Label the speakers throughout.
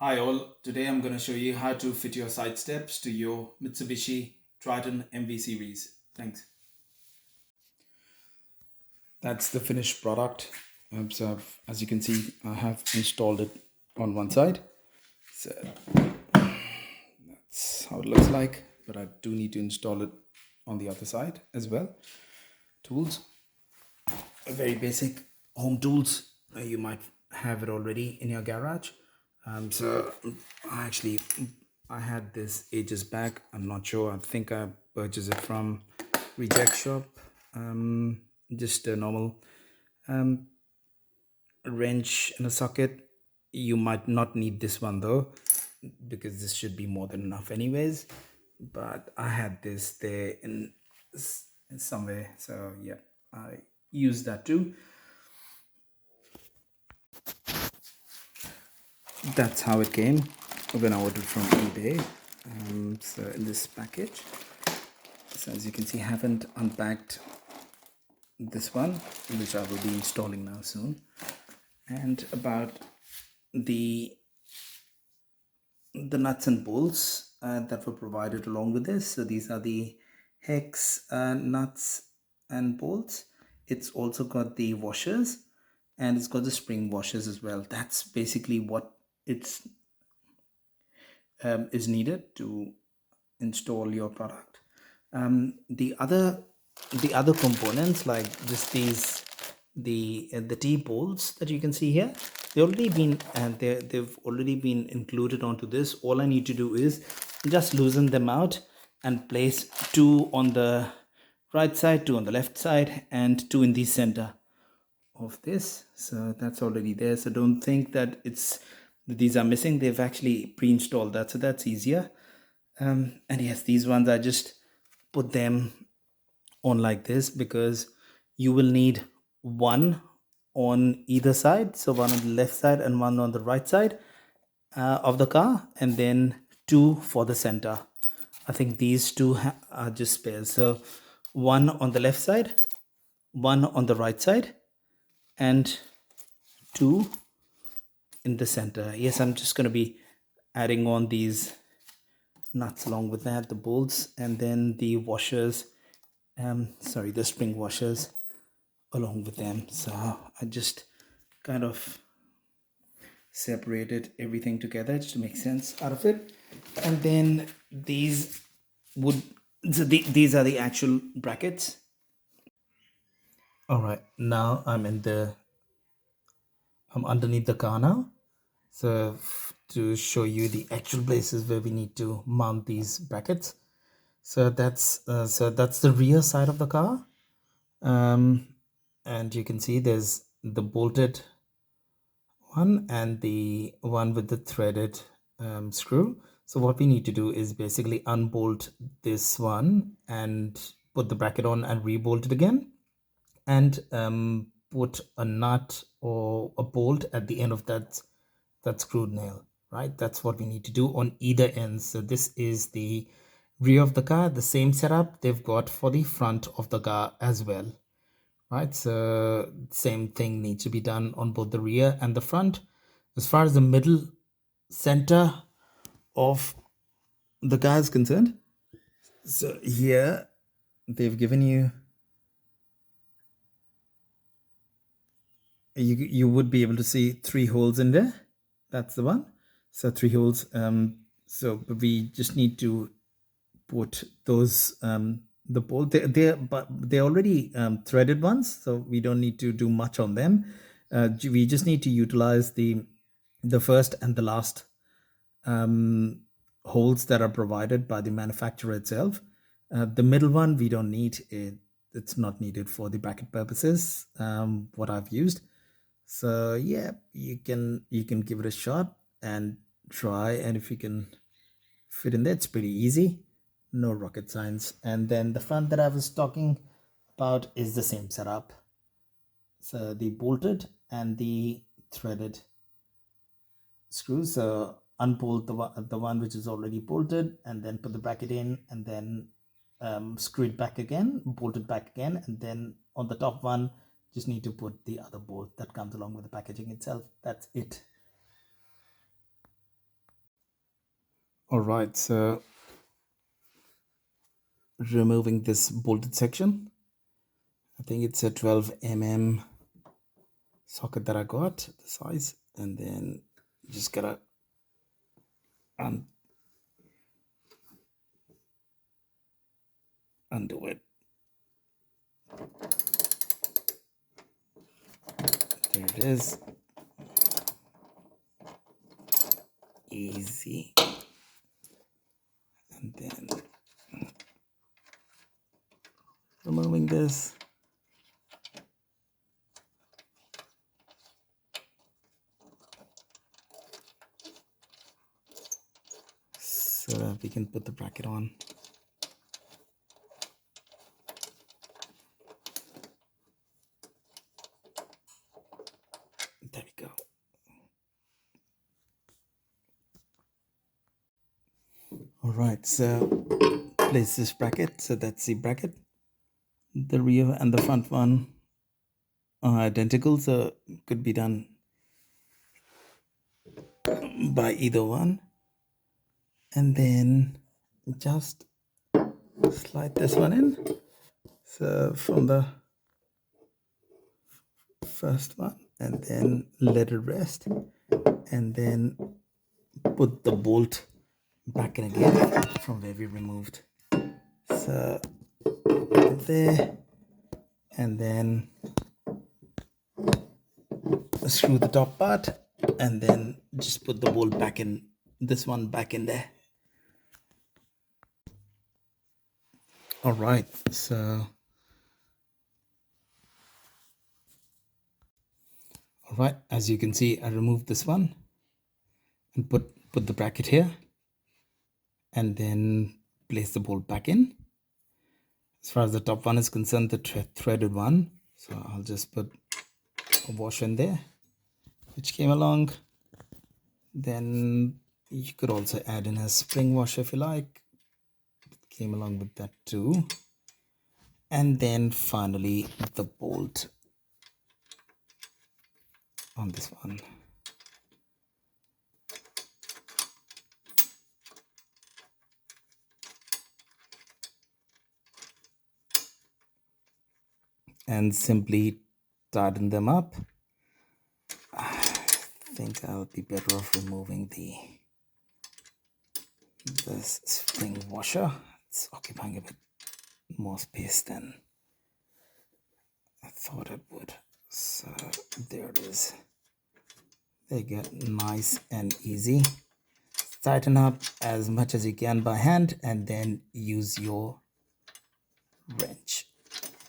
Speaker 1: Hi all, today I'm going to show you how to fit your side steps to your Mitsubishi Triton MV series. Thanks. That's the finished product. As you can see, I have installed it on one side. So that's how it looks like, but I do need to install it on the other side as well. Tools, very basic home tools. You might have it already in your garage. So I actually I had this ages back. I'm not sure. I think I purchased it from reject shop. Just a normal um, wrench and a socket. You might not need this one though, because this should be more than enough anyways. But I had this there in somewhere, so yeah, I used that too. That's how it came when I ordered from eBay. So in this package, so as you can see, I haven't unpacked this one, which I will be installing now soon. And about the nuts and bolts that were provided along with this. So these are the hex nuts and bolts. It's also got the washers, and it's got the spring washers as well. That's basically what it's is needed to install your product. The other components, like just the T bolts that you can see here, they've already been included onto this. All I need to do is just loosen them out and place two on the right side, two on the left side, and two in the center of this. So that's already there, so don't think that these are missing. They've actually pre-installed that, so that's easier. And yes, these ones I just put them on like this because you will need one on either side, so one on the left side and one on the right side of the car, and then two for the center. I think these two are just spares, so one on the left side, one on the right side, and two in the center. Yes, I'm just going to be adding on these nuts along with that, the bolts, and then the washers, the spring washers along with them. So I just kind of separated everything together just to make sense out of it. And then would these are the actual brackets. All right, now I'm underneath the car now. So to show you the actual places where we need to mount these brackets. So that's the rear side of the car. And you can see there's the bolted one and the one with the threaded screw. So what we need to do is basically unbolt this one and put the bracket on and rebolt it again, and put a nut or a bolt at the end of that screwed nail. Right, that's what we need to do on either end. So this is the rear of the car, the same setup they've got for the front of the car as well. Right, so same thing needs to be done on both the rear and the front. As far as the middle center of the car is concerned, so here they've given you would be able to see three holes in there. That's the one. So three holes. So we just need to put those the bolt. They're already threaded ones, so we don't need to do much on them. We just need to utilize the first and the last holes that are provided by the manufacturer itself. The middle one we don't need it. It's not needed for the bracket purposes. What I've used. So yeah, you can give it a shot and try, and if you can fit in there, it's pretty easy, no rocket science. And then the front that I was talking about is the same setup. So the bolted and the threaded screws. So unbolt the one which is already bolted, and then put the bracket in, and then screw it back again, bolt it back again, and then on the top one just need to put the other bolt that comes along with the packaging itself. That's it. All right, so removing this bolted section. I think it's a 12 mm socket that I got, the size, and then just gotta undo it. There it is. Easy. And then removing this. So that we can put the bracket on. There we go. All right, so place this bracket. So that's the bracket. The rear and the front one are identical, so could be done by either one. And then just slide this one in. So from the first one, and then let it rest, and then put the bolt back in again from where we removed. So there, and then screw the top part, and then just put the bolt back in, this one back in there. All right, so all right, as you can see, I removed this one and put the bracket here, and then place the bolt back in. As far as the top one is concerned, the threaded one, so I'll just put a washer in there which came along. Then you could also add in a spring washer if you like, it came along with that too. And then finally the bolt on this one. And simply tighten them up. I think I'll be better off removing this spring washer. It's occupying a bit more space than I thought it would. So there it is. They get nice and easy. Tighten up as much as you can by hand, and then use your wrench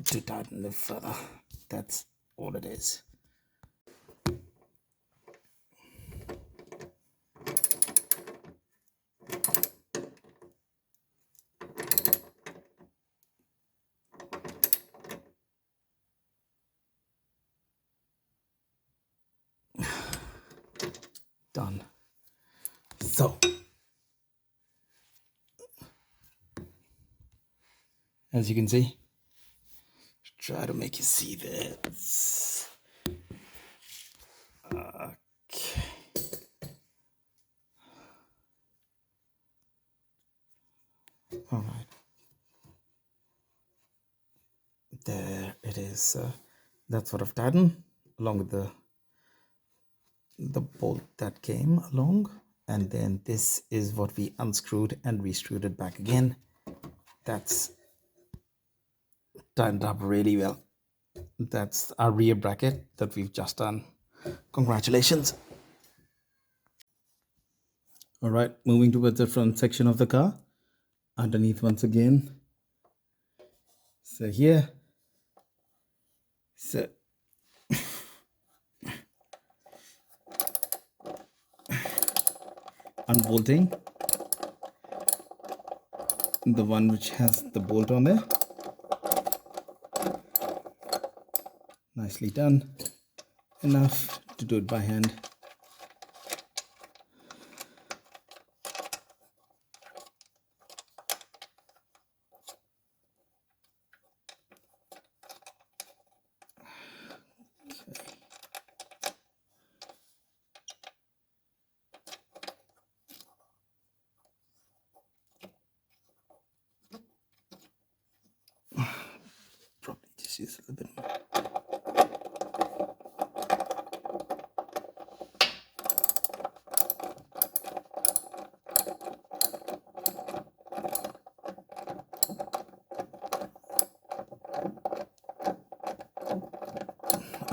Speaker 1: to tighten it further. That's all it is. Done. So as you can see, try to make you see this. Okay. All right. There it is. That's what I've tightened along with the bolt that came along, and then this is what we unscrewed and re-screwed it back again. That's tightened up really well. That's our rear bracket that we've just done. Congratulations. All right, moving towards the front section of the car. Underneath once again. So here, so unbolting the one which has the bolt on there. Nicely done. Enough to do it by hand. use a little bit more.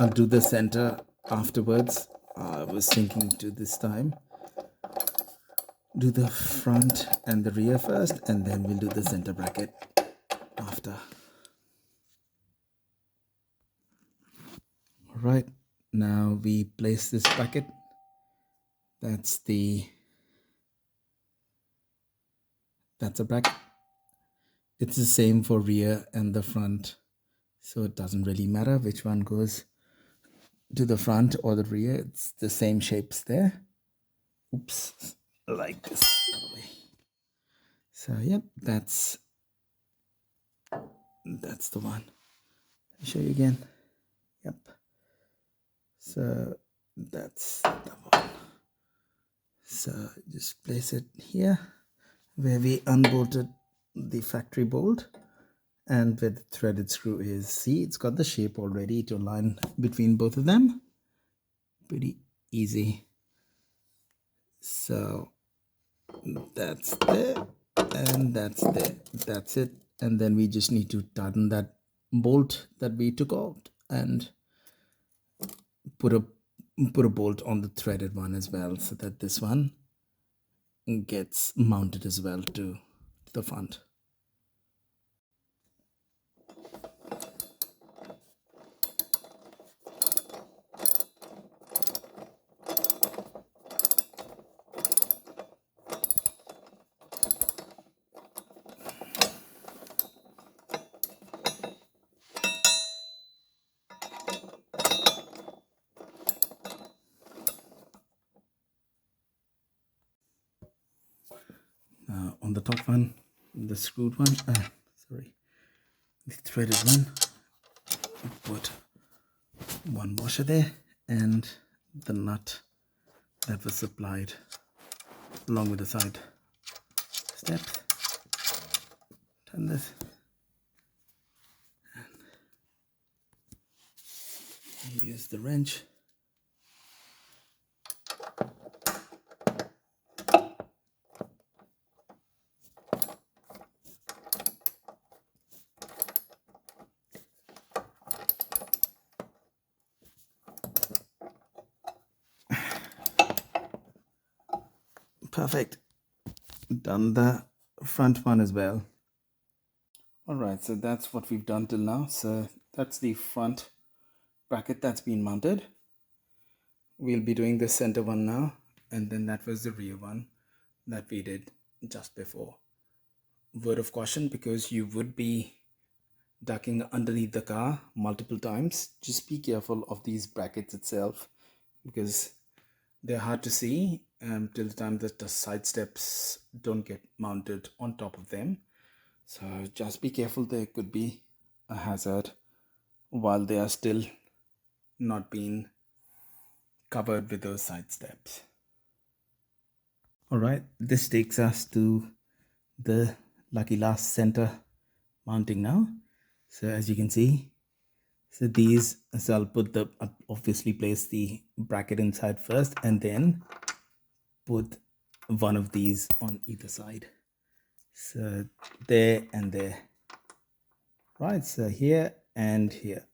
Speaker 1: I'll do the center afterwards. I was thinking to this time do the front and the rear first, and then we'll do the center bracket after. All right, now we place this bracket. That's a bracket. It's the same for rear and the front, so it doesn't really matter which one goes to the front or the rear. It's the same shapes there. Oops, like this. So yep, that's the one. I'll show you again. Yep. So that's the one. So just place it here where we unbolted the factory bolt, and where the threaded screw is. See, it's got the shape already to align between both of them. Pretty easy. So that's there and that's there. That's it. And then we just need to tighten that bolt that we took out and put a bolt on the threaded one as well, so that this one gets mounted as well to the front. On the top one, the screwed one, sorry, the threaded one, we put one washer there and the nut that was supplied along with the side steps. Turn this and use the wrench. Perfect. Done the front one as well. All right, so that's what we've done till now. So that's the front bracket that's been mounted. We'll be doing the center one now, and then that was the rear one that we did just before. Word of caution, because you would be ducking underneath the car multiple times, just be careful of these brackets itself, because they're hard to see till the time that the side steps don't get mounted on top of them. So just be careful, there could be a hazard while they are still not being covered with those side steps. All right, this takes us to the lucky last center mounting now. So as you can see, so I'll put obviously place the bracket inside first, and then put one of these on either side. So there and there. Right, so here and here.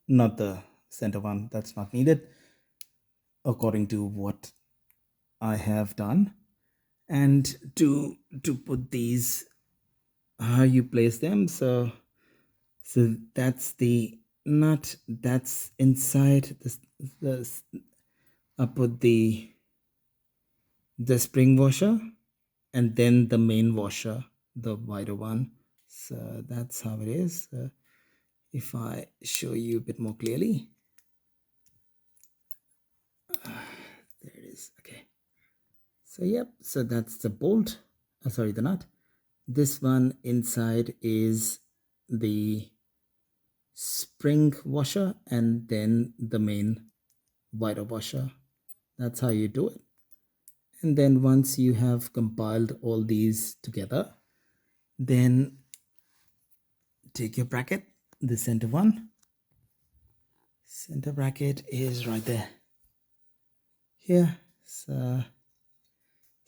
Speaker 1: Not the center one, that's not needed according to what I have done. And to put these, how you place them, so that's the nut that's inside this. I put the spring washer and then the main washer, the wider one. So that's how it is. If I show you a bit more clearly, there it is. Okay, so yep, so that's the bolt, sorry, the nut. This one inside is the spring washer and then the main wider washer. That's how you do it. And then once you have compiled all these together, then take your bracket, the center one. Center bracket is right there. Here. So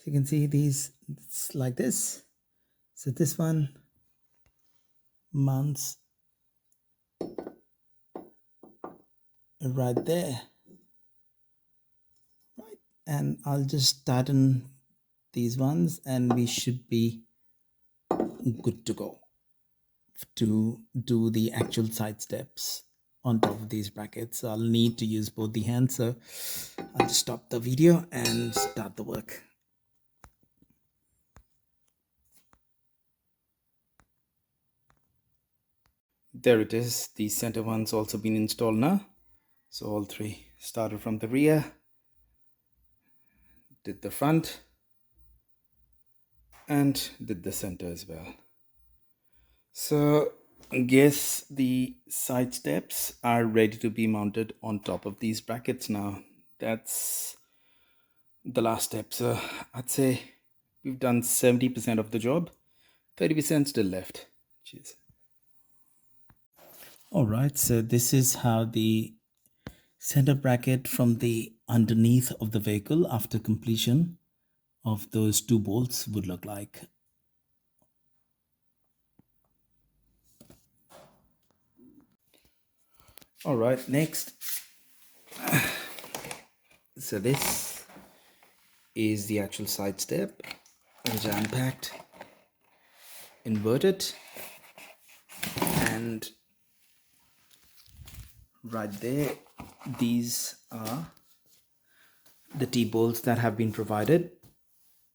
Speaker 1: you can see these, it's like this. So this one mounts right there. Right. And I'll just tighten these ones and we should be good to go to do the actual side steps on top of these brackets. So I'll need to use both the hands. So I'll just stop the video and start the work. There it is. The center one's also been installed now. So all three started from the rear, did the front, and did the center as well. So I guess the side steps are ready to be mounted on top of these brackets now. That's the last step. So I'd say we've done 70% of the job, 30% still left. Cheers. All right, so this is how the center bracket from the underneath of the vehicle after completion of those two bolts would look like. All right, next. So this is the actual side step, which I unpacked, inverted, and right there, these are the T-bolts that have been provided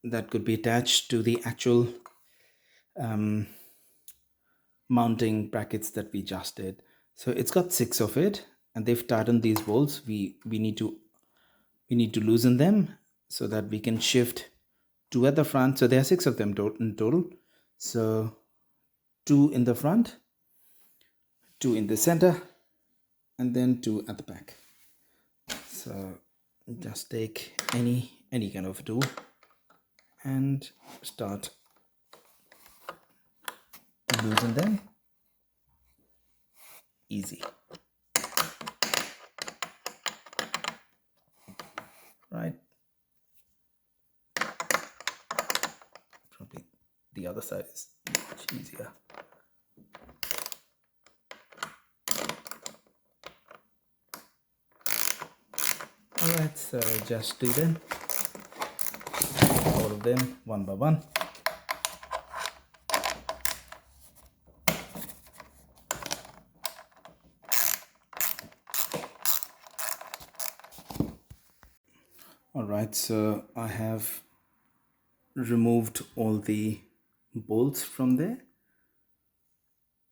Speaker 1: that could be attached to the actual mounting brackets that we just did. So it's got 6 of it, and they've tightened these bolts. We need to loosen them so that we can shift 2 at the front. So there are 6 of them in total. So 2 in the front, 2 in the center, and then 2 at the back. So just take any kind of tool and start loosen them. Easy. Right. Probably the other side is much easier. Alright, so just do them, all of them one by one. Alright, so I have removed all the bolts from there,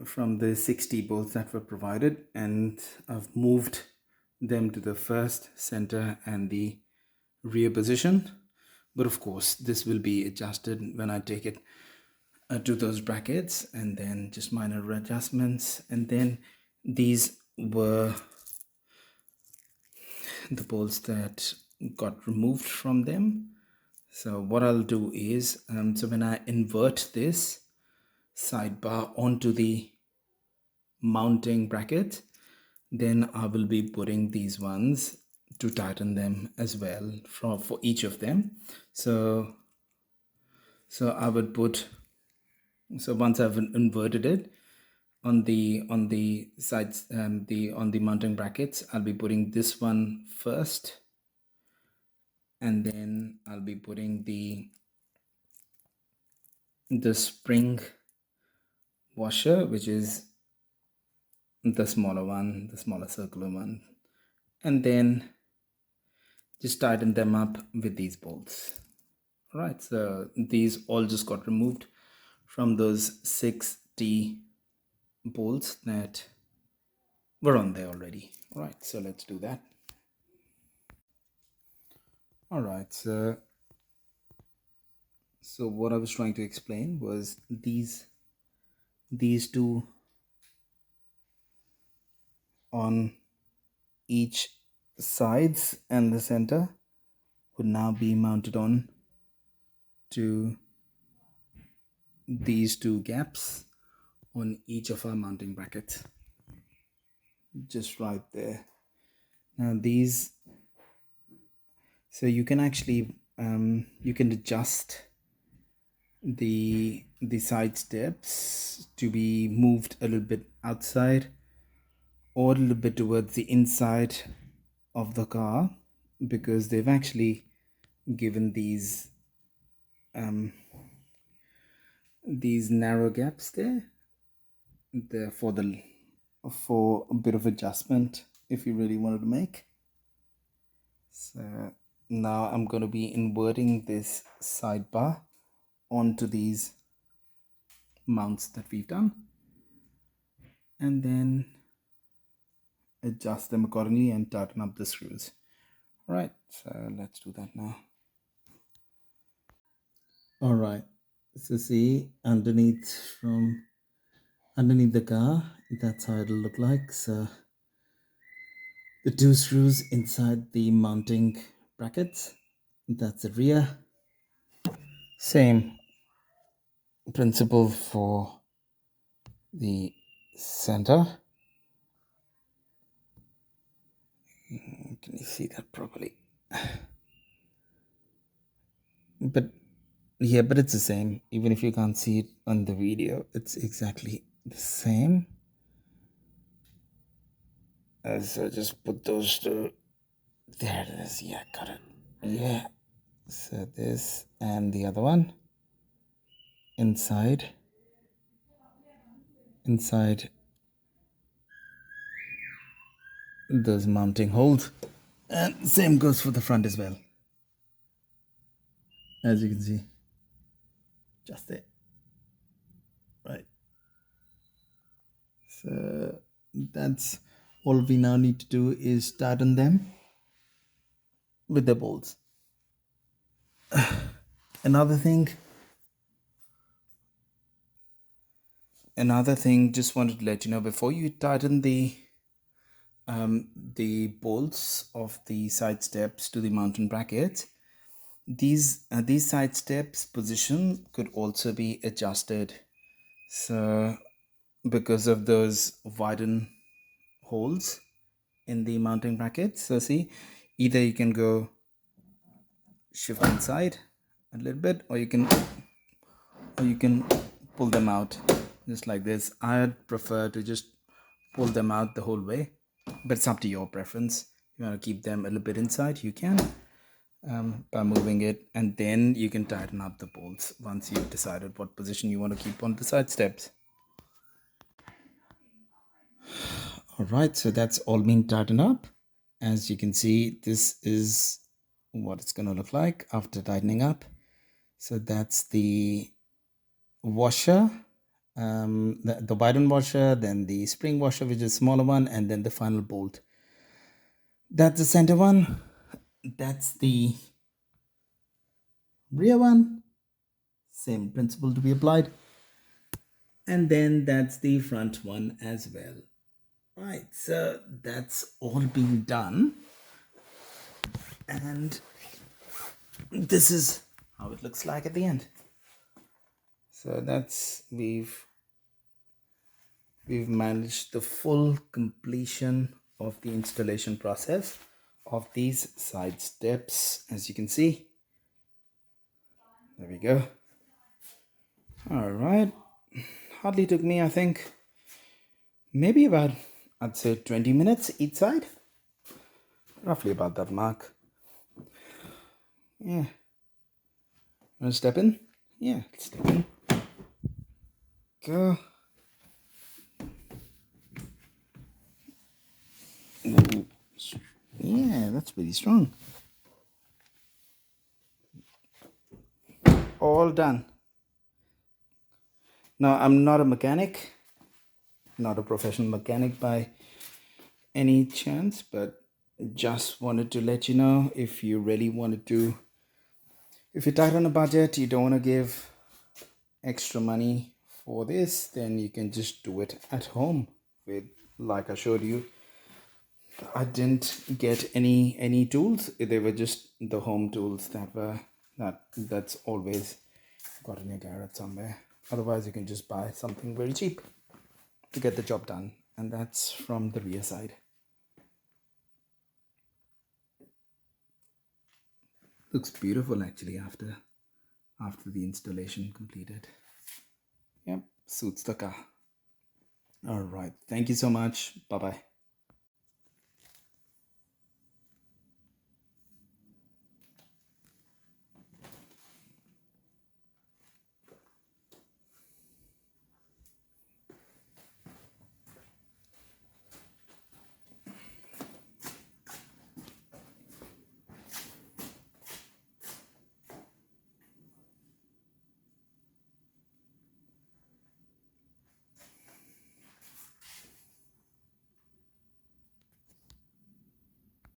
Speaker 1: from the 60 bolts that were provided, and I've moved them to the first, center, and the rear position. But of course, this will be adjusted when I take it to those brackets, and then just minor adjustments. And then these were the bolts that got removed from them. So what I'll do is, so when I invert this sidebar onto the mounting bracket, then I will be putting these ones to tighten them as well for each of them. So I would put, so once I've inverted it on the sides, on the mounting brackets, I'll be putting this one first, and then I'll be putting the spring washer, which is the smaller one, the smaller circular one, and then just tighten them up with these bolts. All right, so these all just got removed from those 6T bolts that were on there already. All right, so let's do that. All right, so what I was trying to explain was these two on each sides and the center would now be mounted on to these two gaps on each of our mounting brackets, just right there. Now these, so you can actually you can adjust the side steps to be moved a little bit outside or a little bit towards the inside of the car, because they've actually given these narrow gaps there for a bit of adjustment if you really wanted to make. So now I'm going to be inverting this sidebar onto these mounts that we've done, and then adjust them accordingly and tighten up the screws. All right, so let's do that now. All right, so see, underneath the car, that's how it'll look like. So the two screws inside the mounting brackets, that's the rear. Same principle for the center. Can you see that properly? But yeah, but it's the same. Even if you can't see it on the video, it's exactly the same. So just put those two. There it is. Yeah, got it. Yeah. So this and the other one inside those mounting holes, and same goes for the front as well, as you can see, just there. Right, so that's all we now need to do is tighten them with the bolts. Another thing, just wanted to let you know, before you tighten the bolts of the side steps to the mounting brackets, these side steps position could also be adjusted. So because of those widen holes in the mounting brackets, so see, either you can go shift inside a little bit, or you can pull them out just like this. I'd prefer to just pull them out the whole way, but it's up to your preference. If you want to keep them a little bit inside, you can, by moving it, and then you can tighten up the bolts once you've decided what position you want to keep on the side steps. All right, so that's all been tightened up. As you can see, this is what it's going to look like after tightening up. So that's the washer, the Biden washer, then the spring washer, which is a smaller one, and then the final bolt. That's the center one. That's the rear one. Same principle to be applied. And then that's the front one as well. Right, so that's all been done. And this is how it looks like at the end. So that's we've managed the full completion of the installation process of these side steps, as you can see. There we go. All right, hardly took me, I think, maybe about, I'd say 20 minutes each side, roughly about that mark. Yeah. Want to step in? Yeah, step in. Go. Ooh. Yeah, that's pretty strong. All done. Now, I'm not a mechanic, not a professional mechanic by any chance, but just wanted to let you know, if you really wanted to, if you're tight on a budget, you don't want to give extra money for this, then you can just do it at home with, like I showed you. I didn't get any tools. They were just the home tools that's always got in your garage somewhere. Otherwise, you can just buy something very cheap. to get the job done. And that's from the rear side. Looks beautiful actually after the installation completed. Yep, suits the car. All right. Thank you so much. Bye bye.